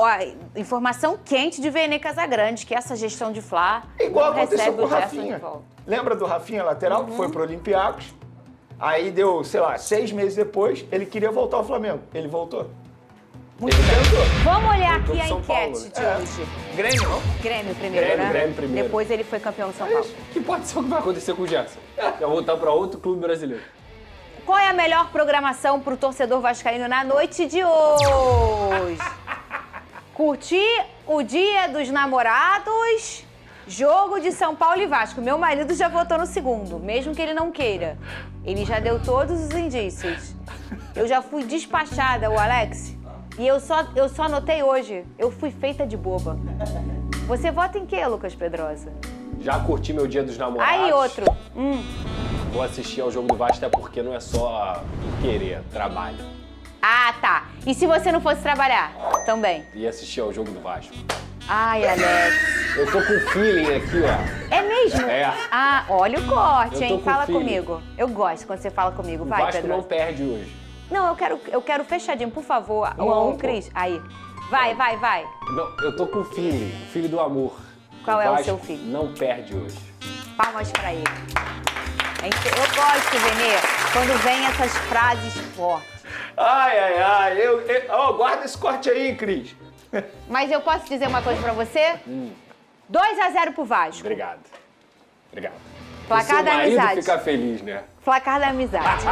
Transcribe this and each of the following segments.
Ó, informação quente de Vene Casagrande, que essa gestão de Fla Igual não aconteceu recebe com o o Gerson de Rafinha. volta. Lembra do Rafinha, lateral, que foi pro Olympiacos? Aí deu, sei lá, 6 meses depois, ele queria voltar ao Flamengo. Ele voltou. Muito bem. Tentou. Vamos olhar Voltou aqui a pro São Paulo, enquete né? de hoje. Grêmio, não? Grêmio primeiro, né? Grêmio primeiro. Depois ele foi campeão do São É Paulo. isso. Que pode ser o que vai acontecer com o Gerson. Vai voltar para outro clube brasileiro. Qual é a melhor programação para o torcedor vascaíno na noite de hoje? Curtir o Dia dos Namorados, jogo de São Paulo e Vasco. Meu marido já votou no segundo, mesmo que ele não queira. Ele já deu todos os indícios. Eu já fui despachada, o Alex, e eu só anotei hoje. Eu fui feita de boba. Você vota em quê, Lucas Pedrosa? Já curti meu Dia dos Namorados. Aí, outro. Vou assistir ao jogo do Vasco, até porque não é só querer, trabalho. Ah, tá. E se você não fosse trabalhar? Também. E assistir ao jogo do Vasco. Ai, Alex. Eu tô com feeling aqui, ó. É mesmo? É. Ah, olha o corte, Eu tô hein? com Fala feeling. comigo. Eu gosto quando você fala comigo. O Vai, Vasco Pedro. não perde hoje. Não, eu quero fechadinho, por favor. Um a um, O Cris. Aí. Vai. Não, eu tô com feeling, o filho do amor. Qual é o Vasco seu filho? não perde hoje. Palmas pra ele. Eu gosto, Venê, quando vem essas frases fortes. Ai. Ó, guarda esse corte aí, Cris. Mas eu posso dizer uma coisa pra você? 2-0 pro Vasco. Obrigado. Placar O seu da marido amizade. fica feliz, né? Placar da amizade.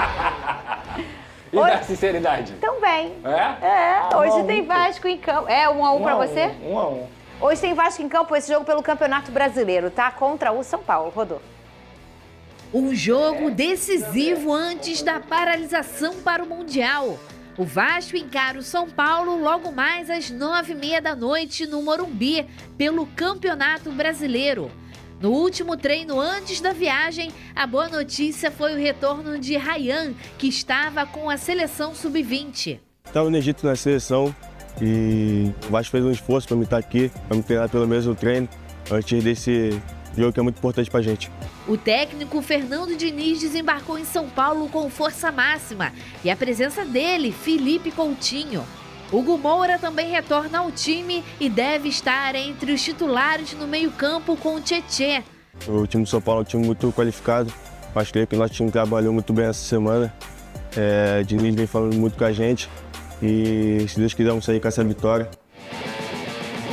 E Oi. da sinceridade? Também. É? Hoje tem Vasco em campo. É 1-1 pra você? 1-1. Hoje tem Vasco em campo, esse jogo pelo Campeonato Brasileiro, tá? Contra o São Paulo. Rodou. Um jogo decisivo antes da paralisação para o Mundial. O Vasco encara o São Paulo logo mais às 9h30 da noite no Morumbi, pelo Campeonato Brasileiro. No último treino antes da viagem, a boa notícia foi o retorno de Ryan, que estava com a seleção sub-20. Estava no Egito na seleção e o Vasco fez um esforço para me estar aqui, para me treinar pelo menos no treino, antes desse jogo que é muito importante para a gente. O técnico Fernando Diniz desembarcou em São Paulo com força máxima e a presença dele, Felipe Coutinho. Hugo Moura também retorna ao time e deve estar entre os titulares no meio-campo com o Tietê. O time do São Paulo é um time muito qualificado, mas creio que o nosso time trabalhou muito bem essa semana. Diniz vem falando muito com a gente e, se Deus quiser, vamos sair com essa vitória.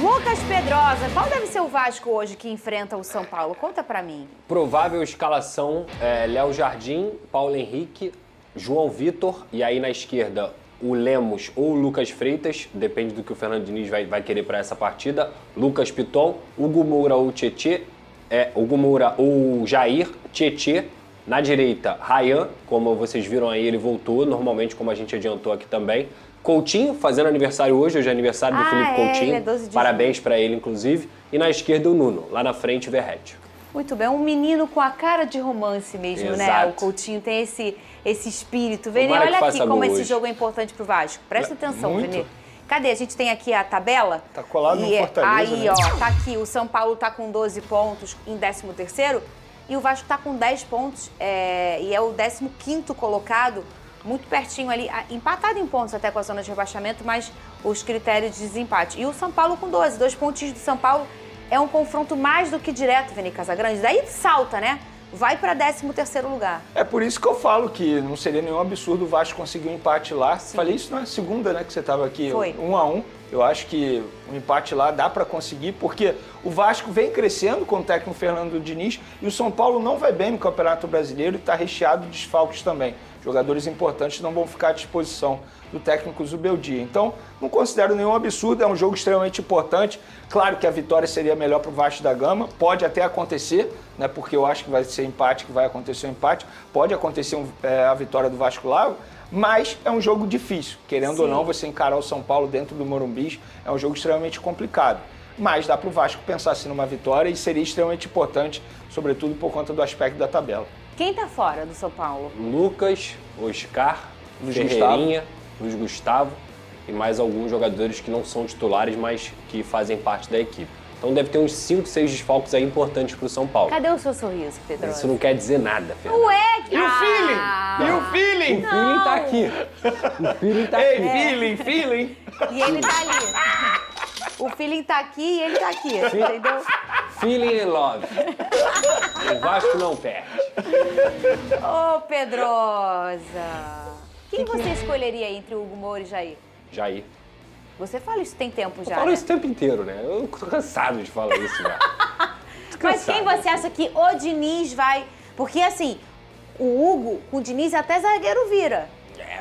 Lucas Pedrosa, qual deve ser o Vasco hoje que enfrenta o São Paulo? Conta pra mim. Provável escalação, Léo Jardim, Paulo Henrique, João Vitor e aí na esquerda o Lemos ou o Lucas Freitas, depende do que o Fernando Diniz vai querer para essa partida, Lucas Piton, Hugo Moura ou Tietê, Hugo Moura ou Jair, Tietê, na direita Ryan, como vocês viram aí ele voltou, normalmente como a gente adiantou aqui também, Coutinho, fazendo aniversário hoje é aniversário do Felipe Coutinho, ele é 12 de parabéns para ele inclusive, e na esquerda o Nuno, lá na frente Verratti. Muito bem, um menino com a cara de romance mesmo, né? Exato. O Coutinho tem esse espírito. Vene, Tomara que olha faça aqui como gol esse hoje. jogo é importante pro Vasco. Presta atenção, muito. Vene. Cadê? A gente tem aqui a tabela. Tá colado no E Fortaleza, aí, né? ó, tá aqui. O São Paulo tá com 12 pontos em 13º e o Vasco tá com 10 pontos e é o 15º colocado, muito pertinho ali, empatado em pontos até com a zona de rebaixamento, mas os critérios de desempate. E o São Paulo com 12, 2 pontinhos do São Paulo. É um confronto mais do que direto, Vene Casagrande. Daí salta, né? Vai para 13º lugar. É por isso que eu falo que não seria nenhum absurdo o Vasco conseguir um empate lá. Falei isso na segunda, né, que você estava aqui, Foi. 1-1. Eu acho que um empate lá dá para conseguir, porque o Vasco vem crescendo com o técnico Fernando Diniz e o São Paulo não vai bem no Campeonato Brasileiro e está recheado de desfalques também. Jogadores importantes não vão ficar à disposição do técnico Zubeldia. Então, não considero nenhum absurdo, é um jogo extremamente importante. Claro que a vitória seria melhor para o Vasco da Gama, pode até acontecer, né, porque eu acho que vai ser empate, que vai acontecer um empate, pode acontecer a vitória do Vasco lá, mas é um jogo difícil. Querendo ou não, você encarar o São Paulo dentro do Morumbi é um jogo extremamente complicado. Mas dá para o Vasco pensar assim numa vitória e seria extremamente importante, sobretudo por conta do aspecto da tabela. Quem tá fora do São Paulo? Lucas, Oscar, Luiz Ferreirinha, Luiz Gustavo e mais alguns jogadores que não são titulares, mas que fazem parte da equipe. Então deve ter uns 5, 6 desfalques aí importantes pro São Paulo. Cadê o seu sorriso, Pedro? Isso não quer dizer nada, Fernanda. Ué, E o feeling? E o feeling? O feeling tá aqui. O feeling tá Ei, aqui. feeling! E ele tá ali. O feeling tá aqui e ele tá aqui, entendeu? Feeling and love. O Vasco não perde. Ô, Pedrosa. Quem você escolheria entre Hugo Moura e Jair? Jair. Você fala isso tem tempo já, Eu falo né? isso o tempo inteiro, né? Eu tô cansado de falar isso já. Mas quem você acha que o Diniz vai... Porque, assim, o Hugo, com o Diniz, até zagueiro vira.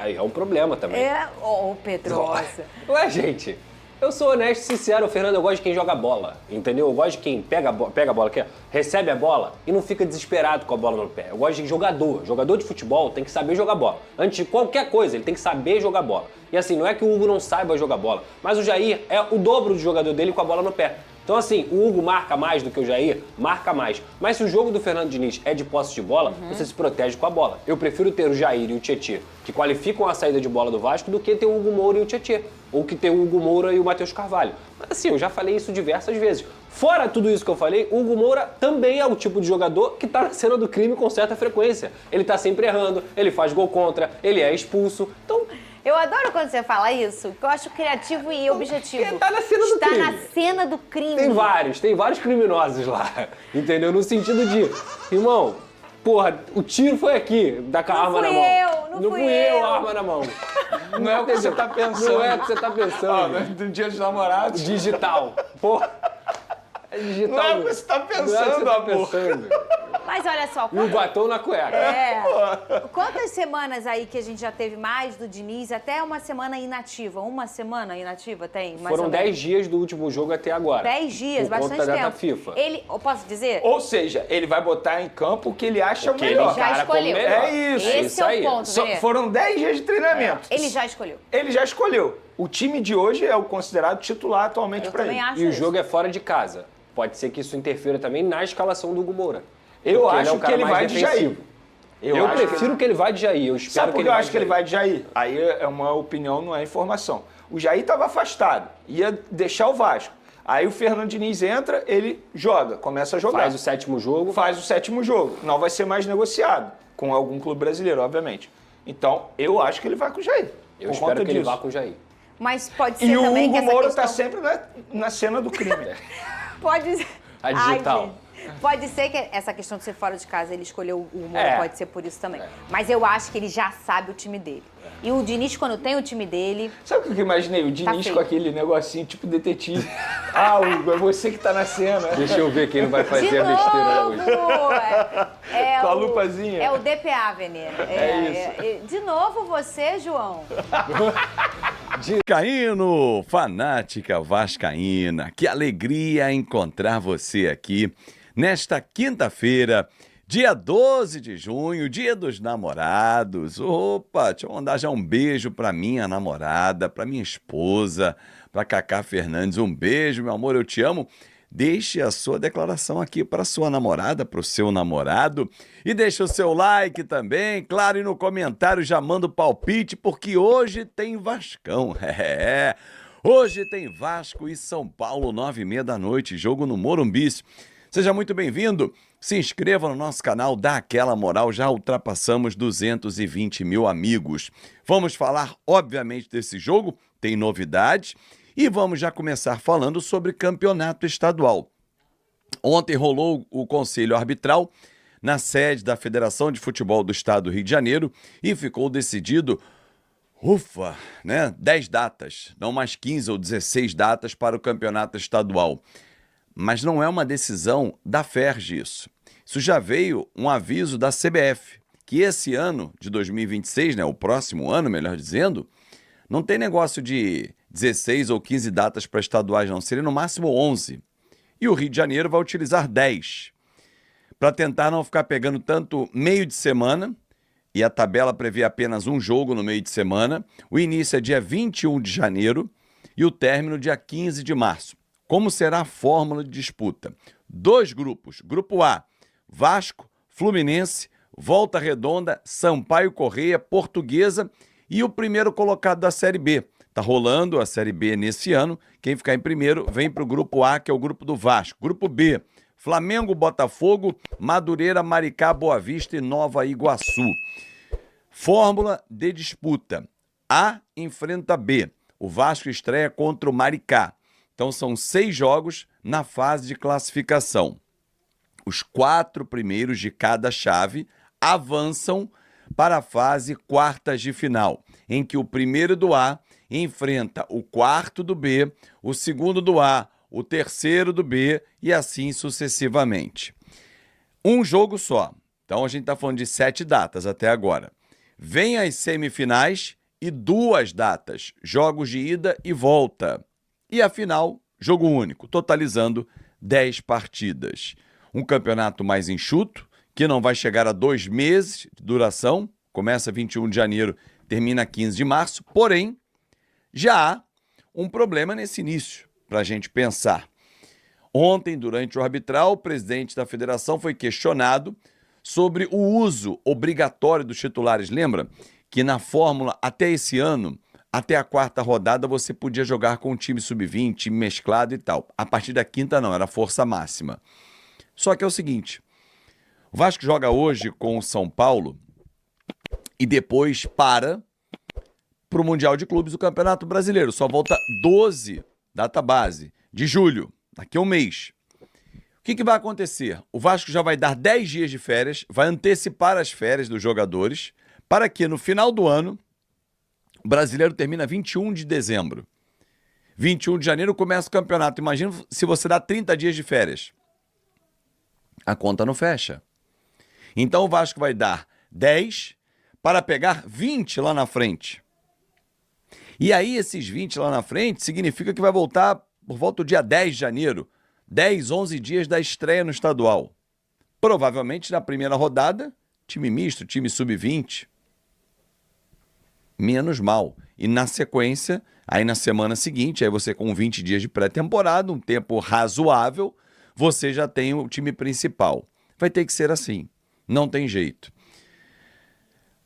É um problema também. Ô, Pedrosa. Ué, gente, eu sou honesto e sincero, Fernando, eu gosto de quem joga bola, entendeu? Eu gosto de quem pega a bola, recebe a bola e não fica desesperado com a bola no pé. Eu gosto de jogador. Jogador de futebol tem que saber jogar bola. Antes de qualquer coisa, ele tem que saber jogar bola. E assim, não é que o Hugo não saiba jogar bola, mas o Jair é o dobro do jogador dele com a bola no pé. Então assim, o Hugo marca mais do que o Jair, marca mais. Mas se o jogo do Fernando Diniz é de posse de bola, você se protege com a bola. Eu prefiro ter o Jair e o Tietê, que qualificam a saída de bola do Vasco, do que ter o Hugo Moura e o Tietê. Ou que ter o Hugo Moura e o Matheus Carvalho. Mas assim, eu já falei isso diversas vezes. Fora tudo isso que eu falei, o Hugo Moura também é o tipo de jogador que tá na cena do crime com certa frequência. Ele tá sempre errando, ele faz gol contra, ele é expulso. Então... Eu adoro quando você fala isso, que eu acho criativo e objetivo. Porque tá na cena do crime. Está na cena do crime. Tem vários criminosos lá, entendeu? No sentido de, irmão, porra, o tiro foi aqui, com a arma na mão. Não fui fui eu. a arma na mão. Não é o que você tá pensando. Não é o que você tá pensando. Do dia dos namorados. Digital. Porra. É digital. Não é o que você tá pensando, não é o que você tá amor. pensando. Mas olha só, E o batom na cueca. quantas semanas aí que a gente já teve mais do Diniz, até uma semana inativa? Uma semana inativa tem? Mais Foram ou menos? 10 dias do último jogo até agora. 10 dias, por conta bastante da tempo. data FIFA. Ele, eu posso dizer? Ou seja, ele vai botar em campo o que ele acha O que melhor. ele encara como escolheu. melhor. É isso. Esse isso é aí. o ponto, Venê. Foram 10 dias de treinamento. Ele já escolheu. Ele já escolheu. O time de hoje é o considerado titular atualmente Eu para também ele. acho E o isso. jogo é fora de casa. Pode ser que isso interfira também na escalação do Hugo Moura. Eu Porque acho é um cara que ele mais vai de Jair. defensivo. Eu acho prefiro que ele vá de Jair. Eu espero Sabe por que eu acho que ele vai de de Jair? Aí é uma opinião, não é informação. O Jair estava afastado, ia deixar o Vasco. Aí o Fernando Diniz entra, ele joga, começa a jogar. Faz o sétimo jogo. Faz o sétimo jogo. Não vai ser mais negociado com algum clube brasileiro, obviamente. Então, eu acho que ele vai com o Jair. Eu por espero conta que ele disso. vá com o Jair. Mas pode ser E o também que Hugo essa Moura questão... está sempre na cena do crime. Pode ser... A digital. Ai, gente. Pode ser que essa questão de ser fora de casa, ele escolheu o Moura, É. pode ser por isso também. Mas eu acho que ele já sabe o time dele. E o Diniz, quando tem o time dele... Sabe o que eu imaginei? O Diniz feio. com aquele negocinho tipo detetive. Ah, Hugo, é você que tá na cena. Deixa eu ver quem não vai De fazer a besteira hoje. novo! Com a o- lupazinha. É o DPA, Venê. De novo você, João. Vascaíno, fanática vascaína, que alegria encontrar você aqui nesta quinta-feira, dia 12 de junho, dia dos namorados. Opa, deixa eu mandar já um beijo pra minha namorada, pra minha esposa, pra Cacá Fernandes. Um beijo, meu amor, eu te amo. Deixe a sua declaração aqui para sua namorada, para o seu namorado. E deixe o seu like também, claro, e no comentário já manda o palpite, porque hoje tem Vascão. Hoje tem Vasco e São Paulo, 9h30 da noite, jogo no Morumbi. Seja muito bem-vindo. Se inscreva no nosso canal, dá aquela moral, já ultrapassamos 220 mil amigos. Vamos falar, obviamente, desse jogo, tem novidades. E vamos já começar falando sobre campeonato estadual. Ontem rolou o Conselho Arbitral na sede da Federação de Futebol do Estado do Rio de Janeiro e ficou decidido, 10 datas, não mais 15 ou 16 datas para o campeonato estadual. Mas não é uma decisão da FERJ isso. Isso já veio um aviso da CBF, que esse ano de 2026, o próximo ano, melhor dizendo, não tem negócio de 16 ou 15 datas para estaduais, não. Seria no máximo 11. E o Rio de Janeiro vai utilizar 10. Para tentar não ficar pegando tanto meio de semana, e a tabela prevê apenas um jogo no meio de semana. O início é dia 21 de janeiro e o término dia 15 de março. Como será a fórmula de disputa? 2 grupos. Grupo A, Vasco, Fluminense, Volta Redonda, Sampaio Corrêa, Portuguesa e o primeiro colocado da Série B. Tá rolando a Série B nesse ano. Quem ficar em primeiro vem para o Grupo A, que é o grupo do Vasco. Grupo B, Flamengo, Botafogo, Madureira, Maricá, Boa Vista e Nova Iguaçu. Fórmula de disputa. A enfrenta B. O Vasco estreia contra o Maricá. Então são 6 jogos na fase de classificação. Os 4 primeiros de cada chave avançam para a fase quartas de final, em que o primeiro do A enfrenta o quarto do B, o segundo do A, o terceiro do B e assim sucessivamente. Um jogo só. Então a gente está falando de 7 datas até agora. Vem as semifinais e 2 datas, jogos de ida e volta. E a final, jogo único, totalizando 10 partidas. Um campeonato mais enxuto, que não vai chegar a 2 meses de duração, começa 21 de janeiro, termina 15 de março, porém, já há um problema nesse início, para a gente pensar. Ontem, durante o arbitral, o presidente da federação foi questionado sobre o uso obrigatório dos titulares. Lembra que na Fórmula, até esse ano, até a 4ª rodada, você podia jogar com um time sub-20, time mesclado e tal. A partir da 5ª não, era força máxima. Só que é o seguinte, o Vasco joga hoje com o São Paulo e depois para o Mundial de Clubes do Campeonato Brasileiro. Só volta 12, data base, de julho, daqui a um mês. O que vai acontecer? O Vasco já vai dar 10 dias de férias, vai antecipar as férias dos jogadores, para que no final do ano, o Brasileiro termina 21 de dezembro. 21 de janeiro começa o campeonato. Imagina se você dá 30 dias de férias. A conta não fecha. Então o Vasco vai dar 10 para pegar 20 lá na frente. E aí esses 20 lá na frente significa que vai voltar por volta do dia 10 de janeiro. 10, 11 dias da estreia no estadual. Provavelmente na primeira rodada, time misto, time sub-20. Menos mal. E na sequência, aí na semana seguinte, aí você com 20 dias de pré-temporada, um tempo razoável, você já tem o time principal. Vai ter que ser assim. Não tem jeito.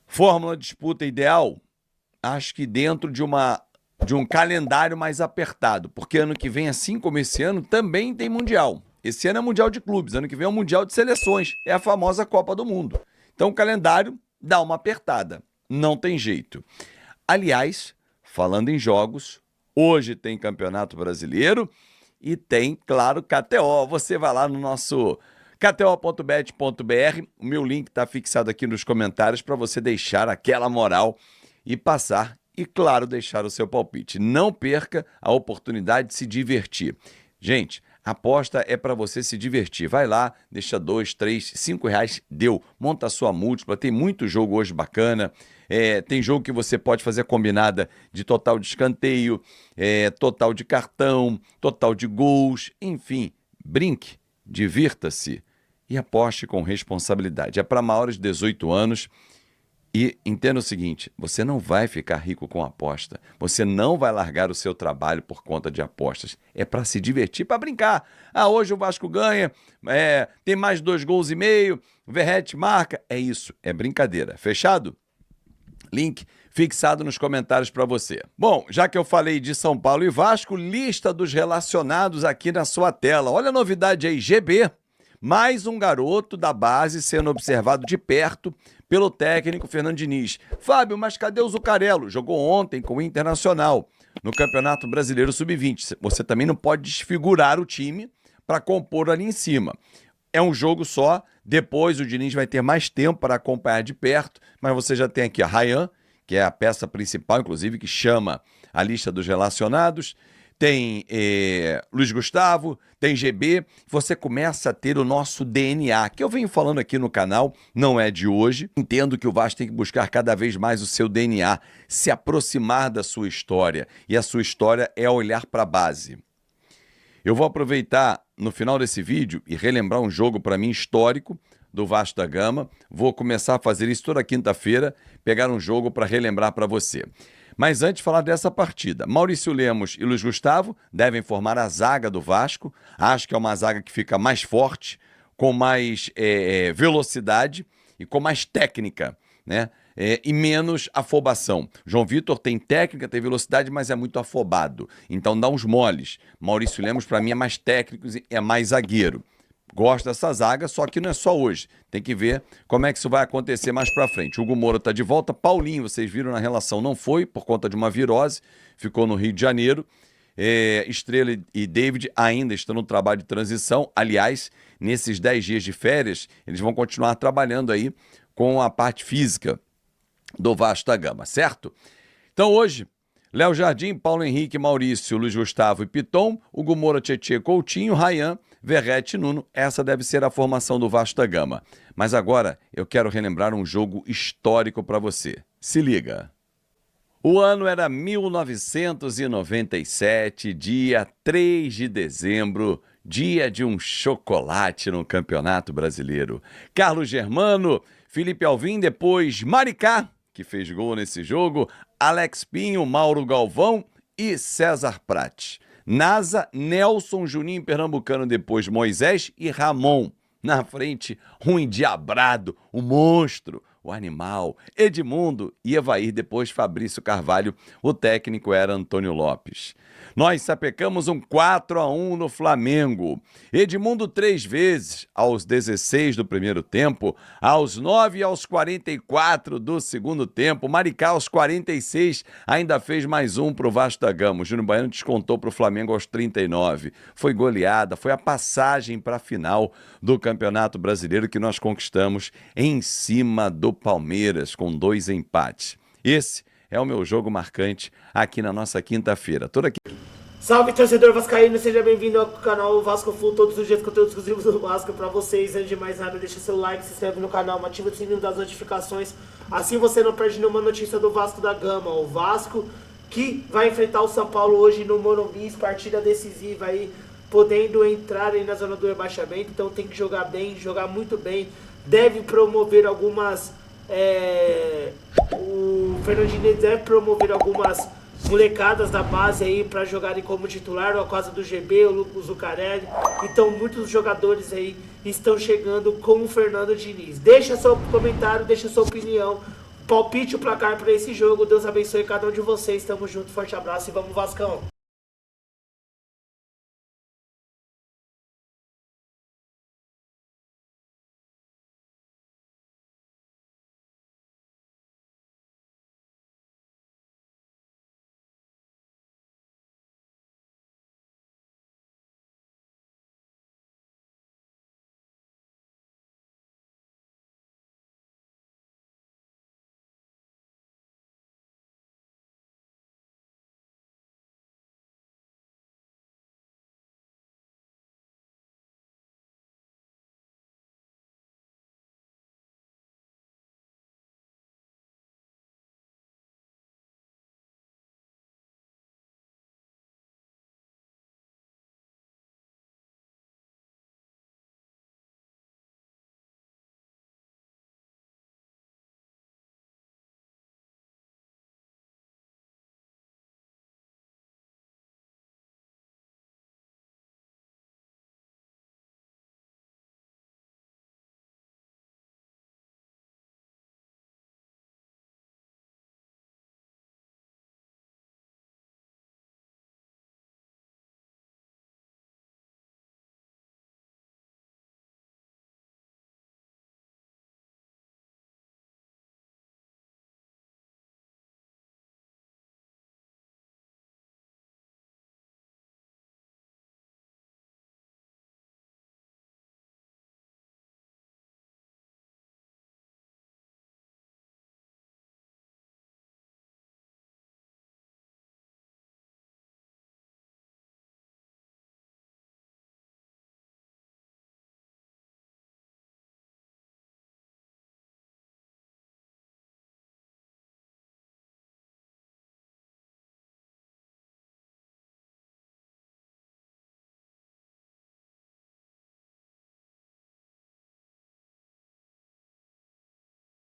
Fórmula disputa ideal? Acho que dentro de um calendário mais apertado. Porque ano que vem, assim como esse ano, também tem Mundial. Esse ano é Mundial de Clubes. Ano que vem é o Mundial de Seleções. É a famosa Copa do Mundo. Então o calendário dá uma apertada. Não tem jeito. Aliás, falando em jogos, hoje tem Campeonato Brasileiro e tem, claro, KTO. Você vai lá no nosso kto.bet.br, o meu link está fixado aqui nos comentários para você deixar aquela moral e passar e, claro, deixar o seu palpite. Não perca a oportunidade de se divertir. Gente, aposta é para você se divertir. Vai lá, deixa 2, 3, 5 reais, deu. Monta a sua múltipla, tem muito jogo hoje bacana. Tem jogo que você pode fazer combinada de total de escanteio, total de cartão, total de gols, enfim. Brinque, divirta-se e aposte com responsabilidade. É para maiores de 18 anos e entenda o seguinte, você não vai ficar rico com aposta, você não vai largar o seu trabalho por conta de apostas, é para se divertir, para brincar. Hoje o Vasco ganha, tem mais 2 gols e meio, o Verratti marca, é isso, é brincadeira. Fechado? Link fixado nos comentários para você. Bom, já que eu falei de São Paulo e Vasco, lista dos relacionados aqui na sua tela. Olha a novidade aí, GB, mais um garoto da base sendo observado de perto pelo técnico Fernando Diniz. Fábio, mas cadê o Zuccarello? Jogou ontem com o Internacional no Campeonato Brasileiro Sub-20. Você também não pode desfigurar o time para compor ali em cima. É um jogo só, depois o Diniz vai ter mais tempo para acompanhar de perto, mas você já tem aqui a Ryan, que é a peça principal, inclusive, que chama a lista dos relacionados, tem Luiz Gustavo, tem GB, você começa a ter o nosso DNA, que eu venho falando aqui no canal, não é de hoje. Entendo que o Vasco tem que buscar cada vez mais o seu DNA, se aproximar da sua história, e a sua história é olhar para a base. Eu vou aproveitar no final desse vídeo e relembrar um jogo para mim histórico do Vasco da Gama. Vou começar a fazer isso toda quinta-feira, pegar um jogo para relembrar para você. Mas antes de falar dessa partida, Maurício Lemos e Luiz Gustavo devem formar a zaga do Vasco. Acho que é uma zaga que fica mais forte, com mais velocidade e com mais técnica, né? E menos afobação. João Vitor tem técnica, tem velocidade, mas é muito afobado. Então dá uns moles. Maurício Lemos, para mim, é mais técnico e é mais zagueiro. Gosto dessa zaga, só que não é só hoje. Tem que ver como é que isso vai acontecer mais pra frente. Hugo Moura tá de volta. Paulinho, vocês viram na relação, não foi por conta de uma virose. Ficou no Rio de Janeiro. Estrela e David ainda estão no trabalho de transição. Aliás, nesses 10 dias de férias, eles vão continuar trabalhando aí com a parte física do Vasco da Gama, certo? Então hoje, Léo Jardim, Paulo Henrique, Maurício, Luiz Gustavo e Piton, Hugo Moura, Tietê, Coutinho, Ryan, Verrete e Nuno. Essa deve ser a formação do Vasco da Gama. Mas agora eu quero relembrar um jogo histórico para você. Se liga. O ano era 1997, dia 3 de dezembro, dia de um chocolate no Campeonato Brasileiro. Carlos Germano, Felipe Alvim, depois Maricá, que fez gol nesse jogo, Alex Pinho, Mauro Galvão e César Prat. Nasa, Nelson, Juninho Pernambucano, depois Moisés e Ramon. Na frente, um endiabrado, um monstro, o animal, Edmundo e Evair, depois Fabrício Carvalho. O técnico era Antônio Lopes. Nós sapecamos um 4-1 no Flamengo. Edmundo 3 vezes, aos 16 do primeiro tempo, aos 9 e aos 44 do segundo tempo. Maricá aos 46 ainda fez mais um para o Vasco da Gama. O Júnior Baiano descontou para o Flamengo aos 39. Foi goleada, foi a passagem para a final do Campeonato Brasileiro que nós conquistamos em cima do Palmeiras, com 2 empates. Esse é o meu jogo marcante aqui na nossa quinta-feira. Toda aqui. Salve, torcedor vascaíno, seja bem-vindo ao canal Vasco Full, todos os dias conteúdos exclusivos do Vasco pra vocês. Antes de mais nada, deixa seu like, se inscreve no canal, ativa o sininho das notificações, assim você não perde nenhuma notícia do Vasco da Gama. O Vasco que vai enfrentar o São Paulo hoje no Morumbi, partida decisiva aí, podendo entrar aí na zona do rebaixamento, então tem que jogar bem, jogar muito bem, deve promover algumas... O Fernandinho deve promover algumas molecadas da base aí para jogarem como titular, a casa do GB, o Lucas Zucarelli. Então muitos jogadores aí estão chegando com o Fernando Diniz. Deixa seu comentário, deixa sua opinião, palpite o placar para esse jogo. Deus abençoe cada um de vocês, tamo junto, forte abraço e vamos Vascão!